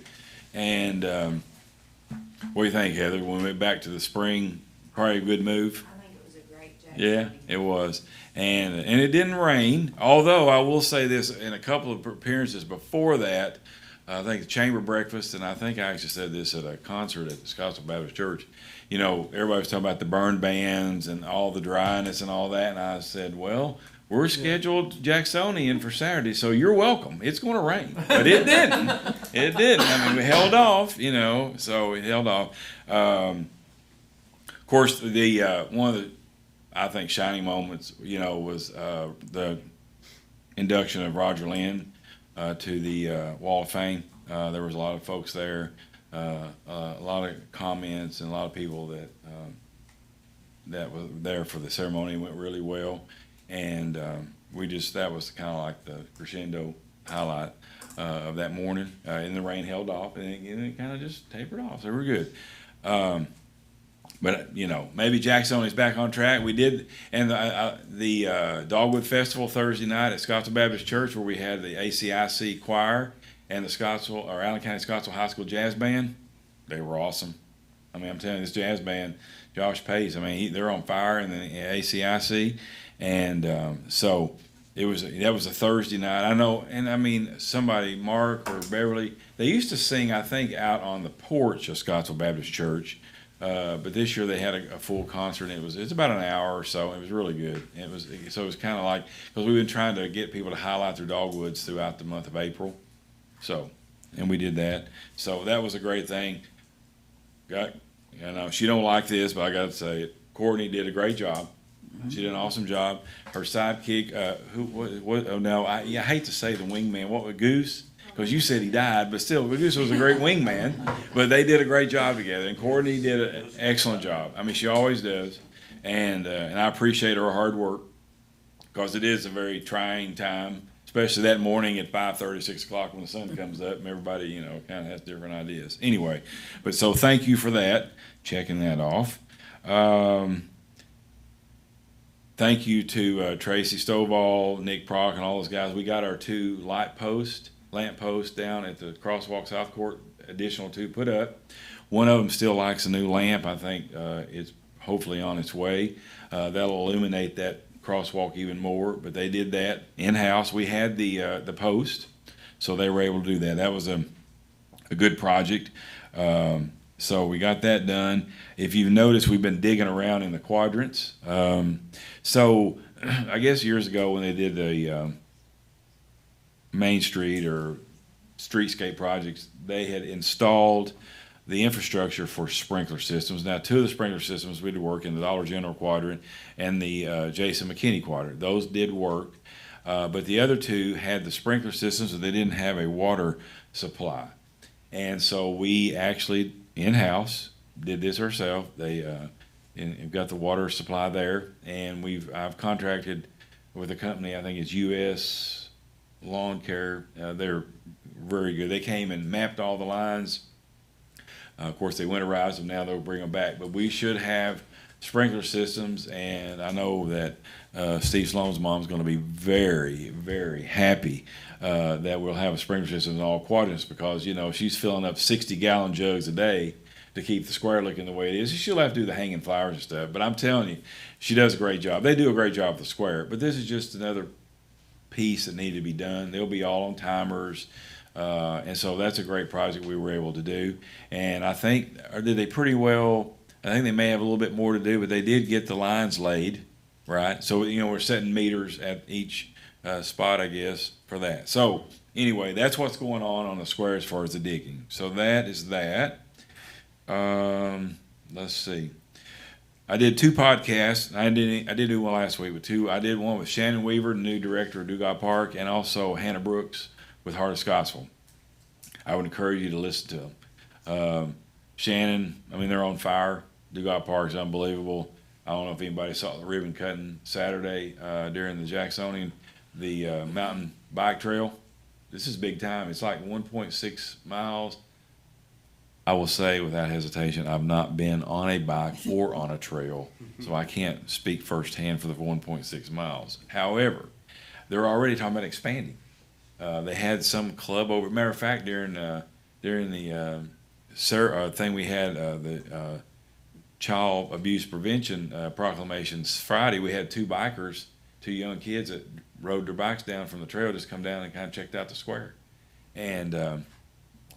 And what do you think, Heather? When we went back to the spring, probably a good move. I think it was a great job. Yeah, it was. And it didn't rain, although I will say this, in a couple of appearances before that, I think the chamber breakfast, and I think I actually said this at a concert at the Scottsville Baptist Church. You know, everybody was talking about the burn bans and all the dryness and all that, and I said, well, we're scheduled Jacksonian for Saturday, so you're welcome. It's going to rain, but it didn't. It didn't. I mean, we held off, you know, so we held off. Of course, the one of the, I think, shining moments, you know, was the induction of Roger Lynn to the Wall of Fame. There was a lot of folks there, a lot of comments, and a lot of people that was there for the ceremony. It went really well, and that was kind of like the crescendo highlight of that morning. And the rain held off, and it kind of just tapered off, so we're good. But, you know, maybe Jacksonian's back on track. We did, and the Dogwood Festival Thursday night at Scottsville Baptist Church, where we had the ACIC choir and the Allen County Scottsville High School Jazz Band. They were awesome. I mean, I'm telling you, this jazz band, Josh Pace, I mean, they're on fire in the ACIC. And so that was a Thursday night. I know, and I mean, somebody, Mark or Beverly, they used to sing, I think, out on the porch of Scottsville Baptist Church. But this year they had a full concert, and it's about an hour or so. It was really good. It was kind of like, because we've been trying to get people to highlight their dogwoods throughout the month of April. So, and we did that. So that was a great thing. She don't like this, but I got to say it. Courtney did a great job. She did an awesome job. Her sidekick, I hate to say the wingman. Goose? Because you said he died, but still, Goose was a great wingman. But they did a great job together, and Courtney did an excellent job. I mean, she always does, and I appreciate her hard work because it is a very trying time, especially that morning at 5:30, 6 o'clock when the sun comes up, and everybody, you know, kind of has different ideas. Anyway, but so thank you for that, checking that off. Thank you to Tracy Stovall, Nick Prock, and all those guys. We got our 2 lamp posts down at the Crosswalk South Court, additional 2 put up. One of them still likes a new lamp. I think it's hopefully on its way. That'll illuminate that crosswalk even more, but they did that in-house. We had the post, so they were able to do that. That was a good project. So we got that done. If you've noticed, we've been digging around in the quadrants. So I guess years ago when they did the Main Street or streetscape projects, they had installed the infrastructure for sprinkler systems. Now, two of the sprinkler systems we did work in the Dollar General quadrant and the Jason McKinney quadrant. Those did work, but the other two had the sprinkler systems, but they didn't have a water supply. And so we actually in-house did this ourselves. We've got the water supply there, and I've contracted with a company. I think it's U.S. Lawn Care. They're very good. They came and mapped all the lines. Of course, they winterized them. Now they'll bring them back. But we should have sprinkler systems, and I know that Steve Sloan's mom's going to be very, very happy that we'll have a sprinkler system in all quadrants because, you know, she's filling up 60-gallon jugs a day to keep the square looking the way it is. She'll have to do the hanging flowers and stuff. But I'm telling you, she does a great job. They do a great job with the square. But this is just another piece that needed to be done. They'll be all on timers. And so that's a great project we were able to do. And I think, or did they pretty well, I think they may have a little bit more to do, but they did get the lines laid, right? So, you know, we're setting meters at each spot, I guess, for that. So anyway, that's what's going on the square as far as the digging. So that is that. Let's see. I did 2 podcasts. I did do one last week with 2. I did one with Shannon Weaver, the new director of Dugas Park, and also Hannah Brooks with Heart of Scottsville. I would encourage you to listen to them. Shannon, I mean, they're on fire. Dugas Park is unbelievable. I don't know if anybody saw the ribbon cutting Saturday during the Jacksonian, the mountain bike trail. This is big time. It's like 1.6 miles. I will say without hesitation, I've not been on a bike or on a trail, so I can't speak firsthand for the 1.6 miles. However, they're already talking about expanding. They had some club over. Matter of fact, during the thing we had, the child abuse prevention proclamations Friday, we had 2 bikers, 2 young kids that rode their bikes down from the trail, just come down and kind of checked out the square. And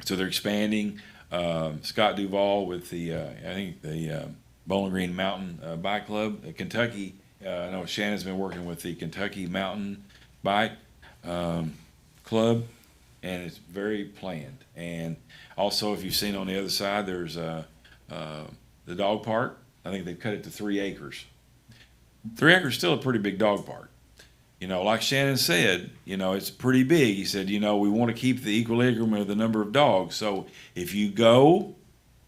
so they're expanding. Scott Duvall with the, I think the Bowling Green Mountain Bike Club. Kentucky, I know Shannon's been working with the Kentucky Mountain Bike Club, and it's very planned. And also, if you've seen on the other side, there's the dog park. I think they've cut it to 3 acres. 3 acres is still a pretty big dog park. You know, like Shannon said, you know, it's pretty big. He said, you know, we want to keep the equilibrium of the number of dogs. So if you go,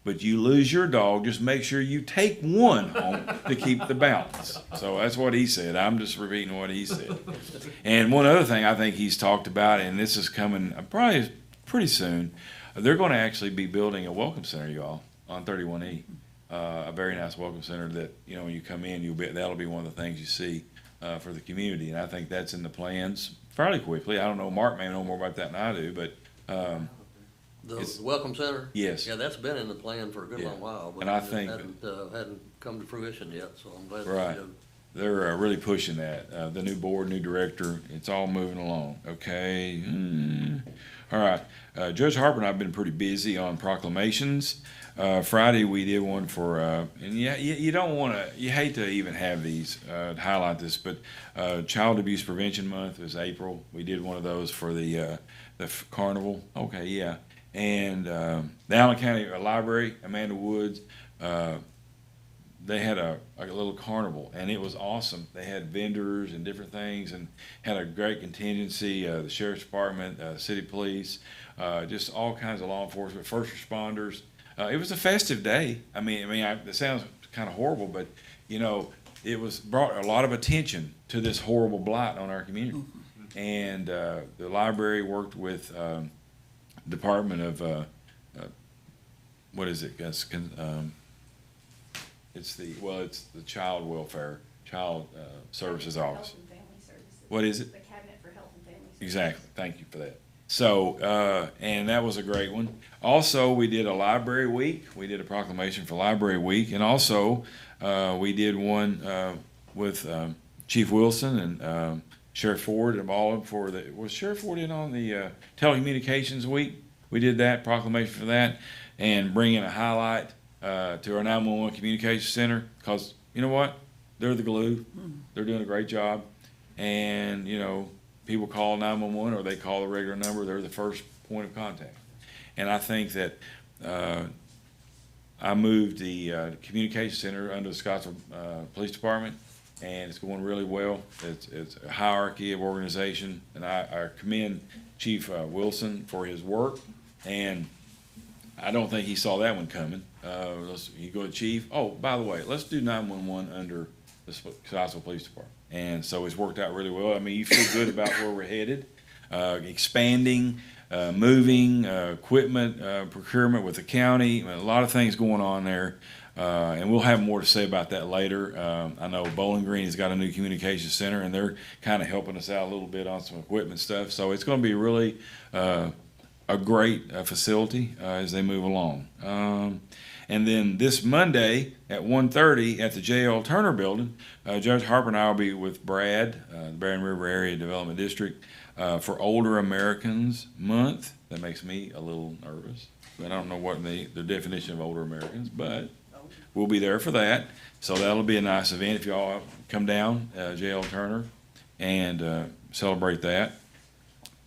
but you lose your dog, just make sure you take one home to keep the balance. So that's what he said. I'm just repeating what he said. And one other thing I think he's talked about, and this is coming probably pretty soon, they're going to actually be building a welcome center, y'all, on 31E. A very nice welcome center that, you know, when you come in, that'll be one of the things you see for the community, and I think that's in the plans fairly quickly. I don't know, Mark may know more about that than I do, but The Welcome Center? Yes. Yeah, that's been in the plan for a good long while, but And I it think hadn't come to fruition yet, so I'm glad. right, they're really pushing that. The new board, new director, it's all moving along. Okay, all right. Judge Harper and I've been pretty busy on proclamations. Friday we did one for, and you don't want to, you hate to even have these highlight this, but Child Abuse Prevention Month is April. We did one of those for the carnival. Okay, yeah, and the Allen County Library, Amanda Woods, they had a little carnival, and it was awesome. They had vendors and different things, and had a great contingency. The sheriff's department, city police, just all kinds of law enforcement, first responders. It was a festive day. I mean, it sounds kind of horrible, but you know, it brought a lot of attention to this horrible blight on our community. And the library worked with Department of what is it? It's the Child Welfare, Child Services Office. Health and Family Services. What is it? The Cabinet for Health and Family Services. Exactly. Thank you for that. So, and that was a great one. Also, we did a library week. We did a proclamation for library week. And also, we did one, with, Chief Wilson and, Sheriff Ford and all of for the, was Sheriff Ford in on the, telecommunications week? We did that, proclamation for that, and bringing a highlight, to our 911 communication center, because you know what? They're the glue. They're doing a great job. And, you know, people call 911 or they call the regular number, they're the first point of contact. And I think that I moved the communication center under the Scottsville Police Department, and it's going really well. It's a hierarchy of organization, and I commend Chief Wilson for his work, and I don't think he saw that one coming. You go to Chief, oh, by the way, let's do 911 under the Scottsville Police Department. And so it's worked out really well. I mean, you feel good about where we're headed, expanding, moving, equipment, procurement with the county, a lot of things going on there. And we'll have more to say about that later. I know Bowling Green has got a new communication center, and they're kind of helping us out a little bit on some equipment stuff. So it's going to be really a great facility as they move along. And then this Monday at 1:30 at the J.L. Turner Building, Judge Harper and I will be with Brad, the Barron River Area Development District, for Older Americans Month. That makes me a little nervous. But I don't know what the definition of older Americans, but we'll be there for that. So that'll be a nice event if y'all come down, J.L. Turner, and celebrate that.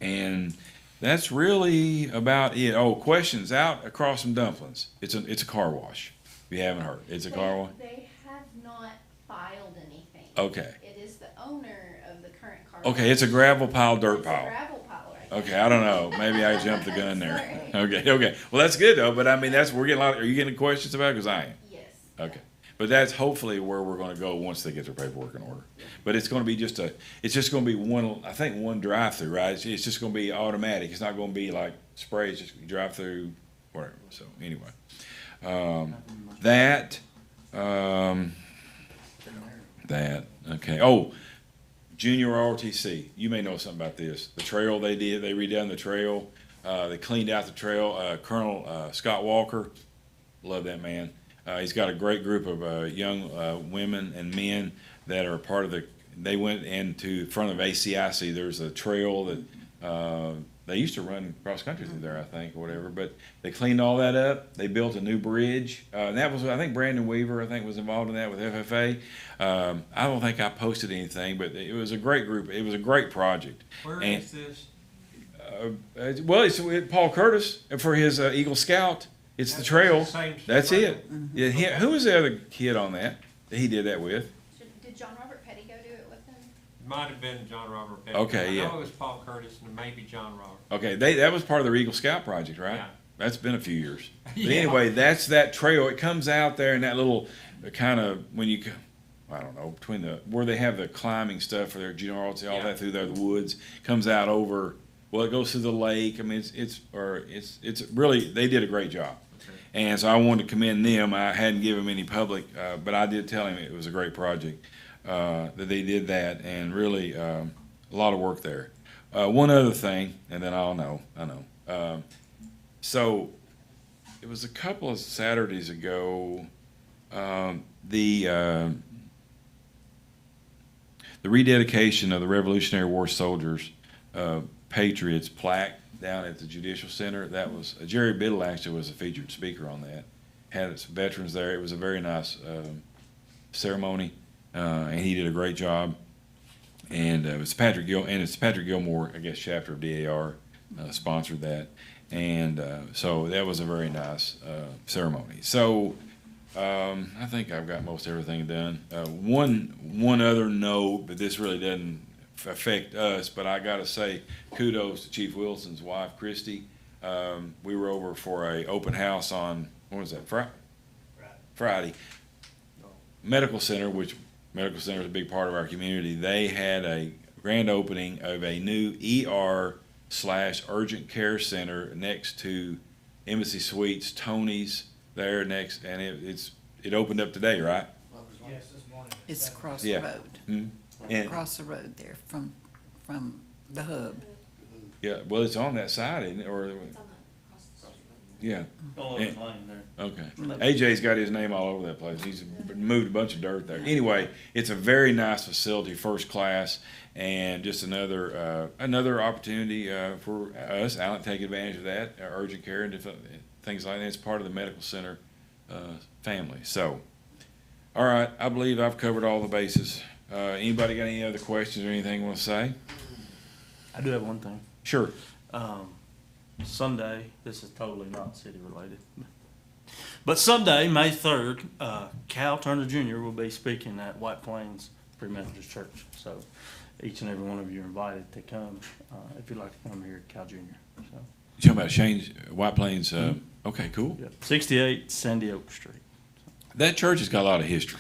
And that's really about it. Oh, questions out across from Dumplings. It's a car wash. If you haven't heard, it's a car wash. They have not filed anything. Okay. It is the owner of the current car. Okay, it's a gravel pile, dirt It's a pile. gravel pile right now. Okay, I don't know. Maybe I jumped the gun there. Sorry. Okay. Well, that's good though. But I mean, we're getting a lot. Are you getting questions about it? Because I am. Yes. Okay. But that's hopefully where we're going to go once they get their paperwork in order. But it's going to be it's just going to be one drive-through, right? It's just going to be automatic. It's not going to be like spray. It's just drive-through, whatever. So anyway, okay. Oh, Junior ROTC. You may know something about this. The trail they redone the trail. They cleaned out the trail. Colonel Scott Walker, love that man. He's got a great group of young women and men that are part of they went into front of ACIC. There's a trail that they used to run cross country through there, I think, or whatever. But they cleaned all that up. They built a new bridge. And that was, I think, Brandon Weaver, was involved in that with FFA. I don't think I posted anything, but it was a great group. It was a great project. Where is this? Well, it's with Paul Curtis for his Eagle Scout. It's the trail. That's it. Yeah, who was the other kid on that he did that with? Did John Robert Petty go do it with them? Might have been John Robert Petty. Okay, I yeah. know it was Paul Curtis and maybe John Robert. Okay, that was part of their Eagle Scout project, right? Yeah. That's been a few years. But Yeah. anyway, that's that trail. It comes out there in that little kind of I don't know, between where they have the climbing stuff for their generals, all Yeah. that through the woods, comes out over. Well, it goes through the lake. I mean, it's really, they did a great job. And so I wanted to commend them. I hadn't given them any public, but I did tell him it was a great project, that they did that, and really a lot of work there. One other thing, and then I know. So it was a couple of Saturdays ago, the rededication of the Revolutionary War soldiers, Patriots plaque down at the Judicial Center. That was Jerry Biddle actually was a featured speaker on that. Had some veterans there. It was a very nice ceremony, and he did a great job. And it's Patrick Gilmore, I guess, chapter of DAR sponsored that, and so that was a very nice ceremony. So I think I've got most everything done. One other note, but this really doesn't affect us, but I gotta say kudos to Chief Wilson's wife, Christy. We were over for a open house on, what was that, Friday. Medical Center, which Medical Center is a big part of our community. They had a grand opening of a new ER/urgent care center next to Embassy Suites, Tony's there next, and it opened up today, right? Yes, this morning. It's across Yeah. the road. Hmm? And Across the road there from the hub. Yeah, well, it's on that side, isn't it, or, yeah, All over the lane there. okay. AJ's got his name all over that place. He's moved a bunch of dirt there. Anyway, it's a very nice facility, first class, and just another opportunity, for us, I like to take advantage of that, urgent care and different things like that. It's part of the medical center, family, so. All right, I believe I've covered all the bases. Anybody got any other questions or anything you want to say? I do have one thing. Sure. Sunday, this is totally not city related. But Sunday, May 3rd, Cal Turner Jr. will be speaking at White Plains Pre-Methodist Church. So each and every one of you are invited to come, if you'd like to come here, Cal Jr. So, You talking about Shane's White Plains? Okay, cool. yeah, 68 Sandy Oak Street. That church has got a lot of history.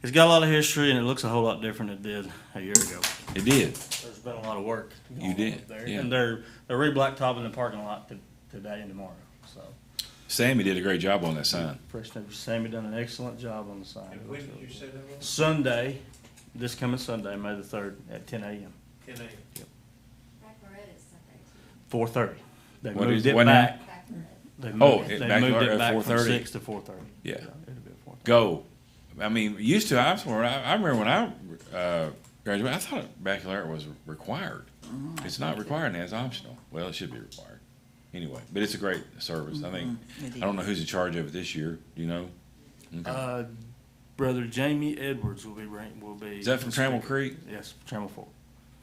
It's got a lot of history, and it looks a whole lot different than it did a year ago. It did. There's been a lot of work. You going did, on up there. yeah. And they're re-blacktopping the parking lot today and tomorrow, so. Sammy did a great job on that sign. Fresh News, Sammy done an excellent job on the sign. And when did you say that was? Sunday, this coming Sunday, May the 3rd, at 10 a.m. 10 a.m. 4:30. They What moved is- it what back. now? They Oh, moved it they back moved at it back from 4:30? 6 to 4:30. Yeah. It'll be at 4:30. Go. I mean, used to, I swear, I remember when I graduated, I thought baccalaureate was required. It's not required now, it's optional. Well, it should be required. Anyway, but it's a great service. I think, I don't know who's in charge of it this year, do you know? Okay. Brother Jamie Edwards will be. Is that from Trammell Creek? Yes, Trammell Fork.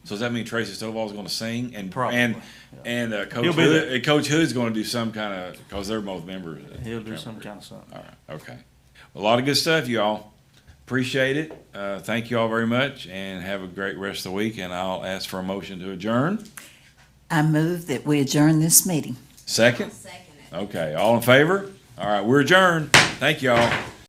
So does that mean Tracy Stovall's gonna sing and, Probably, and Coach He'll be Hood, there. Coach Hood's gonna do some kind of, cause they're both members. of He'll do Trammell some Creek. kind of something. All right, okay. A lot of good stuff, y'all. Appreciate it. Thank you all very much and have a great rest of the week. And I'll ask for a motion to adjourn. I move that we adjourn this meeting. Second? Okay, all in favor? All right, we're adjourned. Thank y'all.